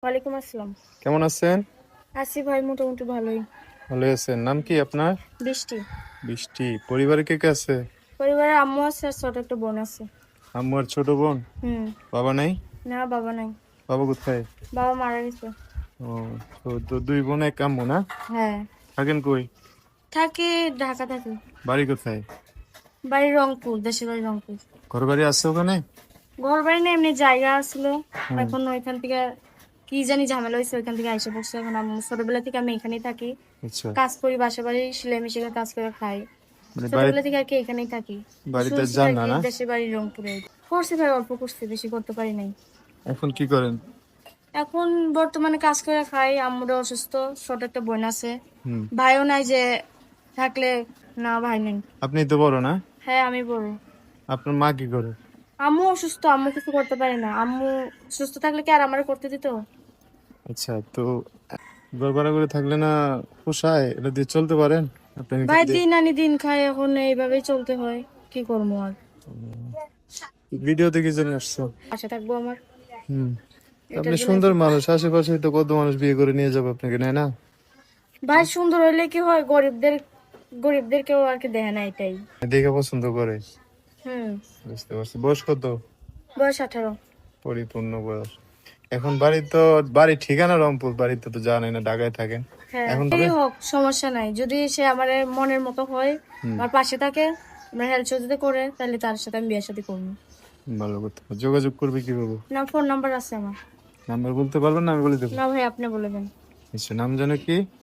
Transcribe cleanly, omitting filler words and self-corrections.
ওয়ালাইকুম আসসালাম। কেমন আছেন? আছি ভাই, মোটামুটি ভালোই। ভালো আছেন? নাম কি আপনার? বৃষ্টি। বৃষ্টি। পরিবারে কে কে আছে? পরিবারে আম্মু আছে আর ছোট একটা বোন আছে। আম্মু আর ছোট বোন? হুম। বাবা নাই? না, বাবা নাই। বাবা কোথায়? বাবা মারা গেছে। ও, তো দুই বোন এক আম্মু না? হ্যাঁ। থাকেন কই? থাকে, ঢাকা থাকে। বাড়ি কোথায়? বাড়ি রংপুর, দেশের বাড়ি রংপুর। ঘর বাড়ি আছে ওখানে? ঘর বাড়ি না, এমনি জায়গা আছিল। হুম। এখন ওইখান থেকে কি জানি ঝামেলা হয়েছে, ওইখান থেকে আইসা পড়ছে। এখন ছোটবেলা থেকে আমি এখানেই থাকি, আচ্ছা, কাজ করি, বাসা বাড়ি সেলাই মেশিনে কাজ করে খাই। মানে ছোটবেলা থেকে আর কি এখানেই থাকি। বাড়িতে শুনছি যান আর না কি না? দেশের বাড়ি রংপুরে। করছি ভাই, অল্প করছি, বেশি করতে পারি নাই। এখন কি করেন? এখন বর্তমানে কাজ করে খাই, আম্মুরা অসুস্থ, ছোট একটা বোন আছে। হুম। ভাইও নাই যে থাকলে। না, ভাই নেই। আপনি তো বড় না? হ্যাঁ, আমি বড়। আপনার মা কি করে? আম্মু অসুস্থ, আম্মু কিছু করতে পারে না। আম্মু সুস্থ থাকলে কি আর আমার করতে দিত? আচ্ছা, তো ঘর ভাড়া করে থাকলে না পোষায়? এটা দিয়ে চলতে পারেন? আপনি ভাই ইনকাম দিয়ে দিন আনি দিন খাই, এখন এইভাবেই চলতে হয়। কি করবো আর? ভিডিওতে কি জন্য আসছো? আশা থাকবো আমার। হুম। এটার আপনি জন্য। সুন্দর মানুষ, আশেপাশে তো কত মানুষ বিয়ে করে নিয়ে যাবে আপনাকে, নেয় না? ভাই সুন্দর হইলে কি হয়, গরিবদেরকেও আর কি দেখে না, এটাই। দেখে পছন্দ করে। হুম। বুঝতে পারছি। বয়স কত? বয়স 18। পরিপূর্ণ বয়স। এখন বাড়ি ঠিকানা রংপুর, বাড়িতে তো জানেন না, ঢাকায় থাকেন। হ্যাঁ, এখন এই হোক, সমস্যা নাই। যদি সে আমার মনের মতো হয়, হুম, আমার পাশে থাকে, আমার হেল্প যদি করে, তাহলে তার সাথে আমি বিয়ে শাদী করবো। ভালো কথা। যোগাযোগ করবে কিভাবে? না, ফোন নাম্বার আছে আমার। নাম্বার বলতে পারবেন না? আমি বলে দেবো। না ভাই, আপনি বলে দেন। নিশ্চয়। নাম জানো কি?